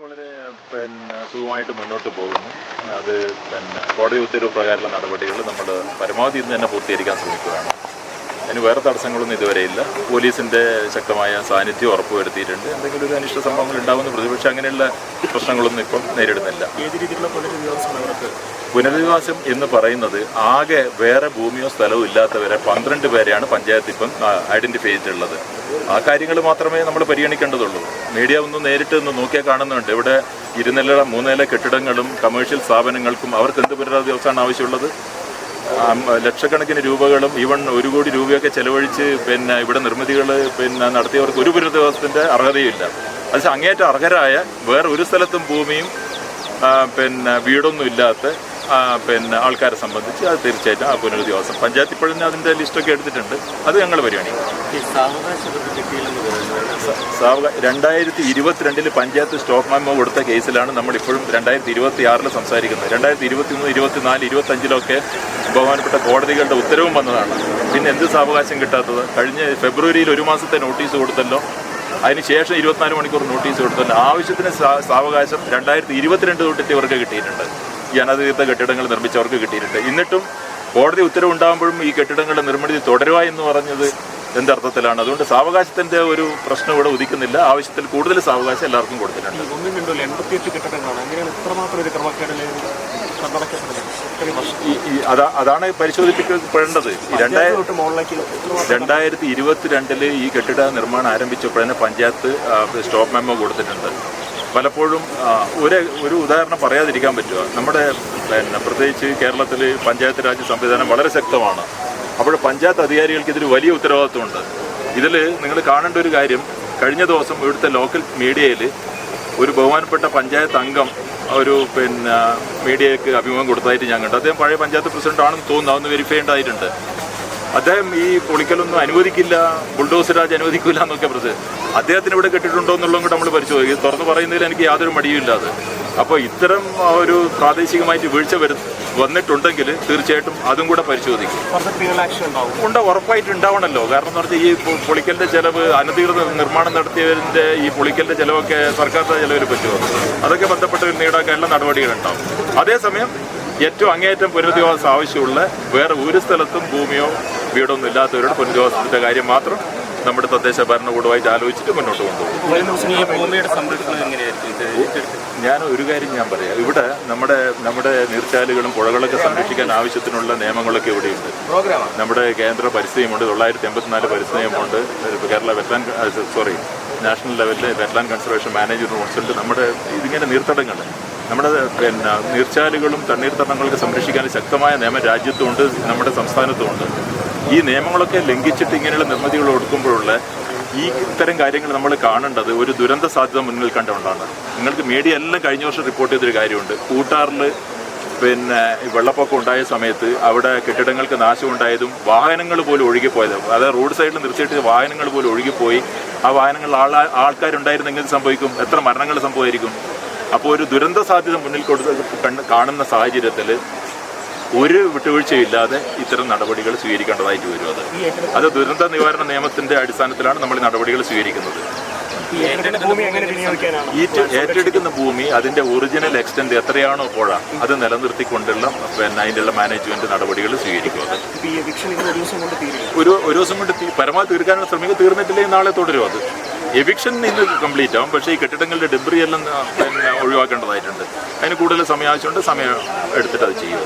വളരെ സുഖമായിട്ട് മുന്നോട്ട് പോകുന്നു. അത് കോടതി ഉത്തരവ് പ്രകാരമുള്ള നടപടികൾ നമ്മൾ പരമാവധി ഇന്ന് തന്നെ പൂർത്തീകരിക്കാൻ ശ്രമിക്കുകയാണ്. അതിന് വേറെ തടസ്സങ്ങളൊന്നും ഇതുവരെയില്ല. പോലീസിൻ്റെ ശക്തമായ സാന്നിധ്യം ഉറപ്പുവരുത്തിയിട്ടുണ്ട്. എന്തെങ്കിലും ഒരു അനിഷ്ട സംഭവങ്ങൾ ഉണ്ടാകുന്ന പ്രതിപക്ഷം അങ്ങനെയുള്ള പ്രശ്നങ്ങളൊന്നും ഇപ്പം നേരിടുന്നില്ല. ഏത് രീതിയിലുള്ള പുനരധിവാസം എന്ന് പറയുന്നത് ആകെ വേറെ ഭൂമിയോ സ്ഥലവും ഇല്ലാത്തവരെ 12 പേരെയാണ് പഞ്ചായത്ത് ഇപ്പം ഐഡന്റിഫൈ ചെയ്തിട്ടുള്ളത്. ആ കാര്യങ്ങൾ മാത്രമേ നമ്മൾ പരിഗണിക്കേണ്ടതുള്ളൂ. മീഡിയ ഒന്ന് നേരിട്ട് ഒന്ന് നോക്കിയാൽ കാണുന്നുണ്ട്. ഇവിടെ 2 നില 3 നില കെട്ടിടങ്ങളും കമേഴ്ഷ്യൽ സ്ഥാപനങ്ങൾക്കും അവർക്ക് എന്ത് പുനരധിവാസമാണ് ആവശ്യമുള്ളത്? ലക്ഷക്കണക്കിന് രൂപകളും ഈവൻ 1 കോടി രൂപയൊക്കെ ചെലവഴിച്ച് ഇവിടെ നിർമ്മിതികൾ നടത്തിയവർക്ക് ഒരു പുനരധിവാസത്തിൻ്റെ അർഹതയുമില്ല. അത് അങ്ങേറ്റം അർഹരായ വേറെ ഒരു സ്ഥലത്തും ഭൂമിയും വീടൊന്നും ഇല്ലാത്ത ആൾക്കാരെ സംബന്ധിച്ച് അത് തീർച്ചയായിട്ടും ആ പുനരധിവാസം പഞ്ചായത്ത് ഇപ്പോഴും അതിൻ്റെ ലിസ്റ്റൊക്കെ എടുത്തിട്ടുണ്ട്. അത് ഞങ്ങൾ പരിഗണിക്കും. 2022 പഞ്ചായത്ത് സ്റ്റോപ്പ് മെമ്മോ കൊടുത്ത കേസിലാണ് നമ്മളിപ്പോഴും 2026 സംസാരിക്കുന്നത്. 2023, 24, 25 ബഹുമാനപ്പെട്ട കോടതികളുടെ ഉത്തരവും വന്നതാണ്. പിന്നെ എന്ത് സാവകാശം കിട്ടാത്തത്? കഴിഞ്ഞ ഫെബ്രുവരിയിൽ 1 മാസത്തെ നോട്ടീസ് കൊടുത്തല്ലോ. അതിനുശേഷം 24 മണിക്കൂർ നോട്ടീസ് കൊടുത്തല്ലോ. ആവശ്യത്തിന് സാവകാശം 2022 തൊട്ടിട്ട് ഇവർക്ക് കിട്ടിയിട്ടുണ്ട്. ഈ അനധികൃത കെട്ടിടങ്ങൾ നിർമ്മിച്ചവർക്ക് കിട്ടിയിട്ടുണ്ട്. എന്നിട്ടും കോടതി ഉത്തരവുണ്ടാകുമ്പോഴും ഈ കെട്ടിടങ്ങളുടെ നിർമ്മിതി തുടരുക എന്ന് പറഞ്ഞത് എന്തർത്ഥത്തിലാണ്? അതുകൊണ്ട് സാവകാശത്തിന്റെ ഒരു പ്രശ്നം ഇവിടെ ഉദിക്കുന്നില്ല. ആവശ്യത്തിൽ കൂടുതൽ സാവകാശം എല്ലാവർക്കും കൊടുത്തിട്ടുണ്ട്. അതാണ് പരിശോധിപ്പിക്കപ്പെടേണ്ടത്. 2022 ഈ കെട്ടിട നിർമ്മാണം ആരംഭിച്ചപ്പോഴേ പഞ്ചായത്ത് സ്റ്റോപ്പ് മെമ്മോ കൊടുത്തിട്ടുണ്ട്. പലപ്പോഴും ഒരു ഉദാഹരണം പറയാതിരിക്കാൻ പറ്റുക. നമ്മുടെ പ്രത്യേകിച്ച് കേരളത്തിൽ പഞ്ചായത്ത് രാജ് സംവിധാനം വളരെ ശക്തമാണ്. അപ്പോൾ പഞ്ചായത്ത് അധികാരികൾക്ക് ഇതിൽ വലിയ ഉത്തരവാദിത്വമുണ്ട്. ഇതിൽ നിങ്ങൾ കാണേണ്ട ഒരു കാര്യം, കഴിഞ്ഞ ദിവസം ഇവിടുത്തെ ലോക്കൽ മീഡിയയിൽ ഒരു ബഹുമാനപ്പെട്ട പഞ്ചായത്ത് അംഗം ഒരു മീഡിയയ്ക്ക് അഭിമുഖം കൊടുത്തതായിട്ട് ഞാൻ കണ്ടു. അദ്ദേഹം പഴയ പഞ്ചായത്ത് പ്രസിഡന്റ് ആണെന്ന് തോന്നുന്നു. അതൊന്ന് വെരിഫൈ ചെയ്യേണ്ടതായിട്ടുണ്ട്. അദ്ദേഹം ഈ പൊളിക്കലൊന്നും അനുവദിക്കില്ല, ബുൾഡോസർ രാജ് അനുവദിക്കില്ല എന്നൊക്കെ അദ്ദേഹത്തിന് ഇവിടെ കെട്ടിട്ടുണ്ടോ എന്നുള്ളതും കൂടെ നമ്മൾ പരിശോധിക്കും. തുറന്ന് പറയുന്നതിൽ എനിക്ക് യാതൊരു മടിയുമില്ലാതെ. അപ്പോൾ ഇത്തരം ഒരു പ്രാദേശികമായിട്ട് വീഴ്ച വന്നിട്ടുണ്ടെങ്കിൽ തീർച്ചയായിട്ടും അതും കൂടെ പരിശോധിക്കും. ഉറപ്പായിട്ട് ഉണ്ടാവണമല്ലോ. കാരണം എന്ന് പറഞ്ഞാൽ ഈ പൊളിക്കലിന്റെ ചെലവ്, അനധികൃത നിർമ്മാണം നടത്തിയവരിന്റെ ഈ പൊളിക്കലിന്റെ ചെലവൊക്കെ സർക്കാരിന്റെ ചെലവിൽ പറ്റുമോ? അതൊക്കെ ബന്ധപ്പെട്ടവർ ഈടാക്കാനുള്ള നടപടികളുണ്ടാവും. അതേസമയം ഏറ്റവും അങ്ങേയറ്റം പുനരധിവാസം ആവശ്യമുള്ള വേറെ ഒരു സ്ഥലത്തും ഭൂമിയോ വീടൊന്നും ഇല്ലാത്തവരുടെ പുനരധിവാസത്തിന്റെ കാര്യം മാത്രം നമ്മുടെ തദ്ദേശ ഭരണകൂടമായിട്ട് ആലോചിച്ചിട്ട് മുന്നോട്ട് കൊണ്ടുപോകും. ഞാൻ ഒരു കാര്യം ഞാൻ പറയാം. ഇവിടെ നമ്മുടെ നീർച്ചാലുകളും പുഴകളൊക്കെ സംരക്ഷിക്കാൻ ആവശ്യത്തിനുള്ള നിയമങ്ങളൊക്കെ ഇവിടെയുണ്ട്. നമ്മുടെ കേന്ദ്ര പരിസ്ഥിതിയുമുണ്ട്, 984 പരിസ്ഥിതിയുമുണ്ട്. കേരള നാഷണൽ ലെവലിൽ വെറ്റ്ലാൻഡ് കൺസർവേഷൻ മാനേജ്മെന്റ് കൗൺസിലുണ്ട്. നമ്മുടെ ഇതിങ്ങനെ നീർത്തടങ്ങൾ, നമ്മുടെ നീർച്ചാലുകളും തണ്ണീർത്തടങ്ങളൊക്കെ സംരക്ഷിക്കാൻ ശക്തമായ നിയമം രാജ്യത്തുമുണ്ട്, നമ്മുടെ സംസ്ഥാനത്തുമുണ്ട്. ഈ നിയമങ്ങളൊക്കെ ലംഘിച്ചിട്ട് ഇങ്ങനെയുള്ള നിർമ്മിതികൾ കൊടുക്കുമ്പോഴുള്ള ഇത്തരം കാര്യങ്ങൾ നമ്മൾ കാണേണ്ടത് ഒരു ദുരന്ത സാധ്യത മുന്നിൽ കണ്ടുകൊണ്ടാണ്. നിങ്ങൾക്ക് മീഡിയ എല്ലാം കഴിഞ്ഞ വർഷം റിപ്പോർട്ട് ചെയ്തൊരു കാര്യമുണ്ട്. കൂട്ടാറിൽ വെള്ളപ്പൊക്കം ഉണ്ടായ സമയത്ത് അവിടെ കെട്ടിടങ്ങൾക്ക് നാശമുണ്ടായതും വാഹനങ്ങൾ പോലും ഒഴുകിപ്പോയതും, അതായത് റോഡ് സൈഡിൽ നിർത്തിയിട്ട് വാഹനങ്ങൾ പോലും ഒഴുകിപ്പോയി. ആ വാഹനങ്ങളിൽ ആൾക്കാരുണ്ടായിരുന്നെങ്കിൽ സംഭവിക്കും, എത്ര മരണങ്ങൾ സംഭവിക്കും. അപ്പോൾ ഒരു ദുരന്ത സാധ്യത മുന്നിൽ കാണുന്ന സാഹചര്യത്തിൽ ഒരു വിട്ടുവീഴ്ചയില്ലാതെ ഇത്തരം നടപടികൾ സ്വീകരിക്കേണ്ടതായിട്ട് വരും. അത് ദുരന്ത നിവാരണ നിയമത്തിന്റെ അടിസ്ഥാനത്തിലാണ് നമ്മൾ നടപടികൾ സ്വീകരിക്കുന്നത്. ഏറ്റെടുക്കുന്ന ഭൂമി അതിന്റെ ഒറിജിനൽ എക്സ്റ്റന്റ് എത്രയാണോ പുഴ അത് നിലനിർത്തിക്കൊണ്ടുള്ള അതിൻ്റെ മാനേജ്മെന്റ് നടപടികൾ സ്വീകരിക്കുക. ഒരു ദിവസം കൊണ്ട് പരമാവധി തീർക്കാനുള്ള ശ്രമിക്കുക. തീർന്നിട്ടില്ലെങ്കിൽ നാളെ തുടരും. അത് എവിക്ഷൻ ഇന്ന് കംപ്ലീറ്റ് ആവും. പക്ഷേ ഈ കെട്ടിടങ്ങളുടെ ഡെബ്രി എല്ലാം ഒഴിവാക്കേണ്ടതായിട്ടുണ്ട്. അതിന് കൂടുതൽ സമയം ആവശ്യമുണ്ട്. സമയം എടുത്തിട്ട് അത് ചെയ്യുക.